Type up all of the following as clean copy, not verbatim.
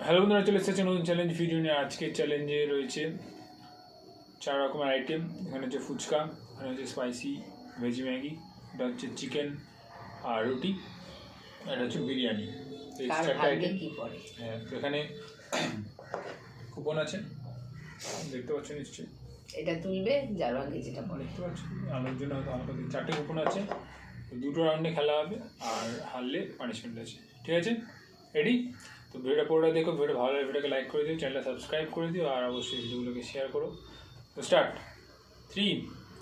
Hello বন্ধুরা, চলে এসেছে নতুন চ্যালেঞ্জ ভিডিও নিয়ে। আজকের চ্যালেঞ্জে রয়েছে 4 রকমের আইটেম। এখানে হচ্ছে ফুচকা, এখানে হচ্ছে স্পাইসি ভেজি ম্যাগি, এটা হচ্ছে চিকেন আর রুটি, এটা হচ্ছে বিরিয়ানি। এই 4টা আইটেম। হ্যাঁ, তো এখানে কুপন আছে, দেখতে পাচ্ছ নিশ্চয়ই। এটা তুলবে যার ভাগে যেটা পড়ে। দেখতে পাচ্ছ আলোর জন্য হয়তো হালকা 4টে কুপন আছে। দুটো রাউন্ডে খেলা হবে আর হারলে পানিশমেন্ট আছে। ঠিক আছে, রেডি? তো ভিডিওটা পুরোটা দেখো। ভিডিও ভালো লাগে ভিডিওকে লাইক করে দিও, চ্যানেলটা সাবস্ক্রাইব করে দিও আর অবশ্যই ভিডিওগুলোকে শেয়ার করো। তো স্টার্ট, 3,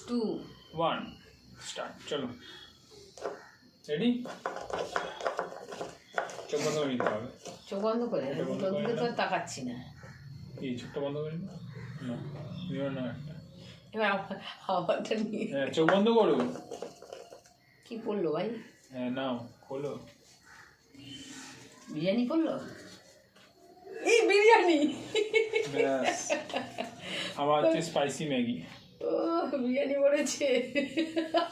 2, 1 স্টার্ট। চলো, রেডি? চোখ বন্ধ করে নিতে হবে। চোখ বন্ধ করে তো তাকাচ্ছি না। এই চোখটা বন্ধ করে না, নিও না একটা। এবার খাবারটা নিয়ে হ্যাঁ, চোখ বন্ধ করো। কি পড়লো ভাই? হ্যাঁ, নাও খোলো। বিরিয়ানি পড়লো? এই বিরিয়ানি। আমার হচ্ছে স্পাইসি ম্যাগি। ও বিরিয়ানি পড়েছে,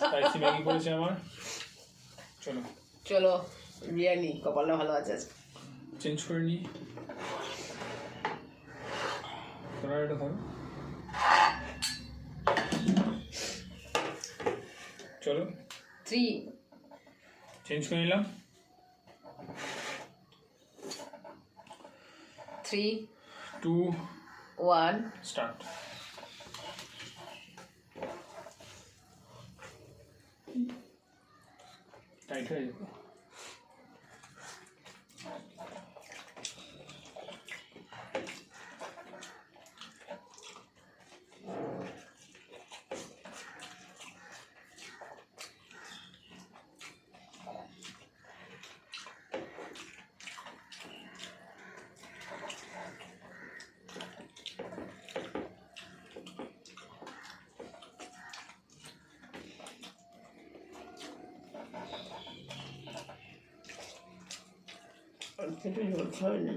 স্পাইসি ম্যাগি পড়েছে আমার। চলো চলো বিরিয়ানি। কপালটা ভালো আছে। চেঞ্জ করে নিই। তোরা এটা ধরো। চলো 3, চেঞ্জ করে নিলাম। 3, 2, 1 স্টার্ট। টাইট হয়ে যাবে। একটু ঝোল খাবে না?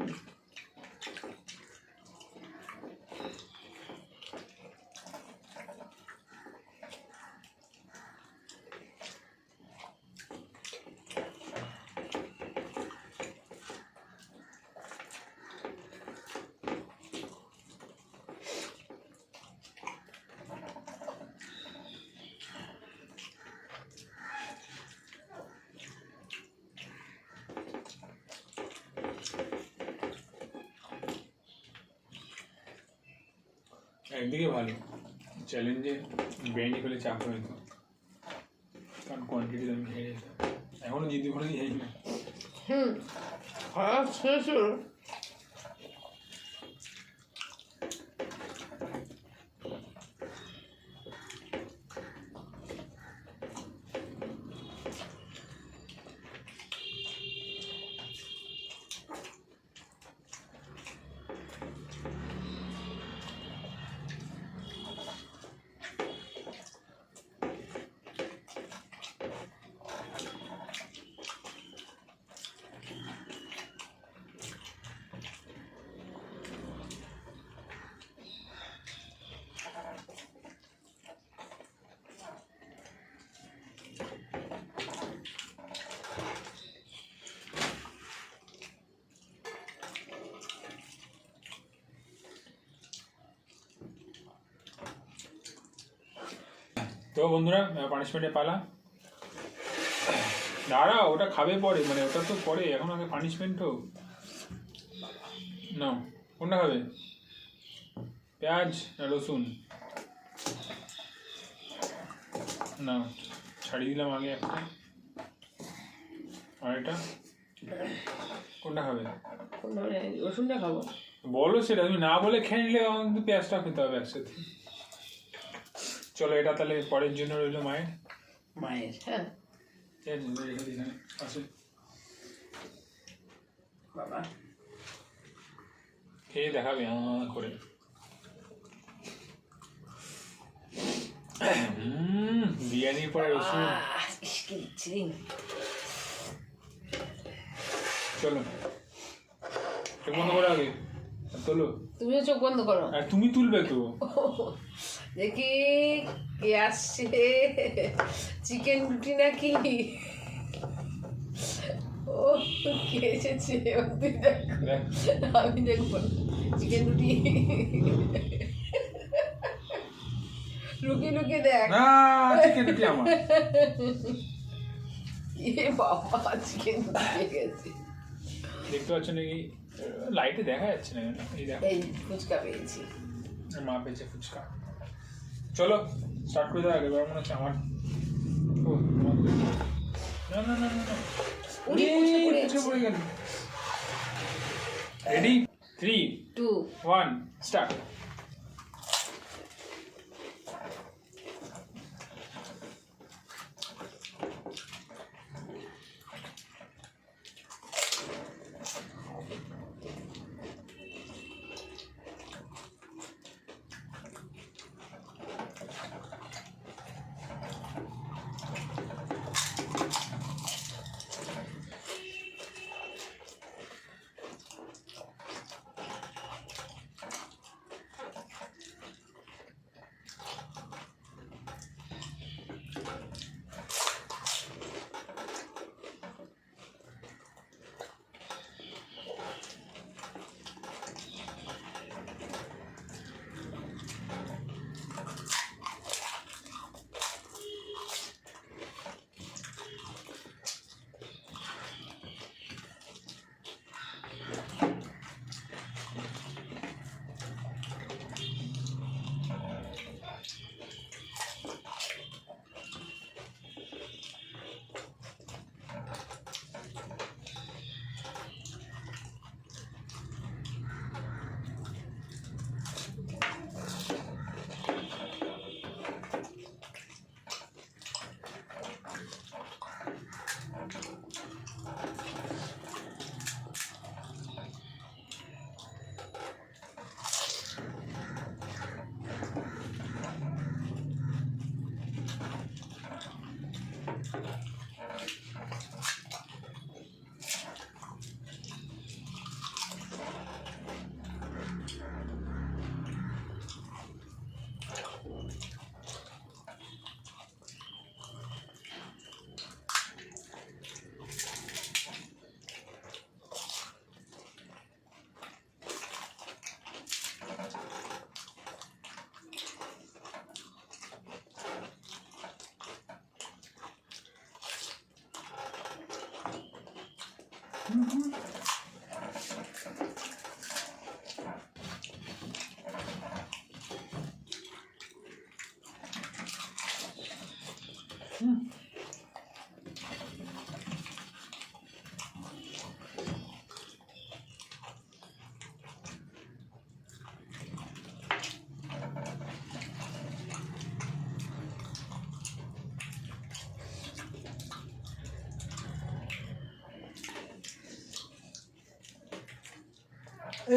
একদিকে ভালো, চ্যালেঞ্জে বিরিয়ানি পেলে চাপ হয়তো, কারণ কোয়ান্টিটি আমি হেরে যেতাম। এখনও জিদ্দি করে যাই না। খারাপ শেষ। তো বন্ধুরা, পানিশমেন্টে পালা। দাঁড়া, ওটা খাবে পরে, মানে ওটা তো পরে, এখন আগে পানিশমেন্ট হোক। নাও, কোনটা খাবে? পেঁয়াজ না রসুন? না, ছাড়িয়ে দিলাম আগে একটা। আর এটা কোনটা খাবে? রসুনটা খাবো। বলো সেটা, তুমি না বলে খেয়ে নিলে আমার কিন্তু পেঁয়াজটা খেতে হবে একসাথে। চলো, এটা তাহলে পরের জন্য রইল মায়ের। হ্যাঁ আছে বাবা, খেয়ে দেখাবে করে। বিরিয়ানির পরে রসুন। চলো, চোখ বন্ধ করো আগে, তোলো। তুমিও চোখ বন্ধ করো। আর তুমি তুলবে তো। দেখি কে আসছে, চিকেন রুটি নাকি? ও ও কে এসেছে তুই দেখ, আমি দেখবো চিকেন রুটি লুকিয়ে লুকিয়ে দেখ। না চিকেন রুটি আমার। এ বাবা চিকেন রুটি পেয়ে গেছে। দেখতে পাচ্ছ নাকি লাইটে দেখা যাচ্ছে না এই দেখো এই ফুচকা পেয়েছি। মা পেয়েছে ফুচকা। চলো স্টার্ট করে দেওয়া আগে এবার মনে হচ্ছে আমার ও না না না না উড়ি ফুচকা পড়ে ফুচকা যাচ্ছে। পড়ে গেল। Ready 3 2 1 start.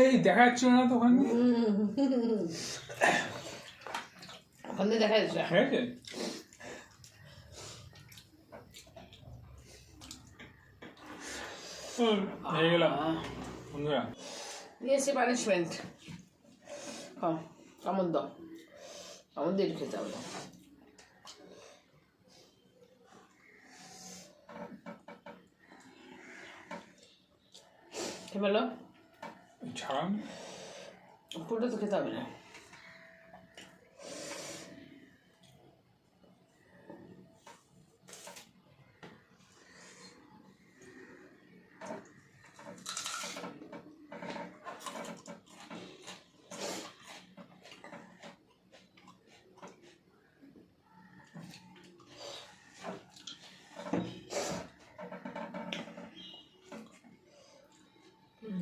এই দেখা যাচ্ছে না তো ওখানে ওখানে দেখা যাচ্ছে হ্যাঁ হয়ে গেলাম বন্ধুরা। দিয়েছে পানিশমেন্ট। হ্যাঁ কামড় দাও, কামড় দিয়ে খেতে হবে। কে বলো ছাড়াম পুরোটা তো খেতে হবে না।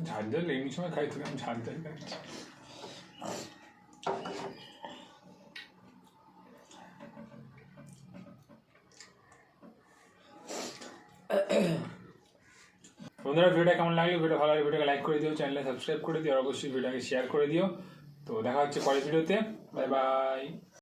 ঝাল ঝাল এমনি সময় খাই তোকে আমি ঝাল ঝাল খাচ্ছি। বন্ধুরা ভিডিওটা কেমন লাগলো, ভিডিও ভালো লাগলে ভিডিওকে লাইক করে দিও, চ্যানেলে সাবস্ক্রাইব করে দিও, আর অবশ্যই ভিডিওকে শেয়ার করে দিও। তো দেখা হচ্ছে পরের ভিডিওতে। Bye bye.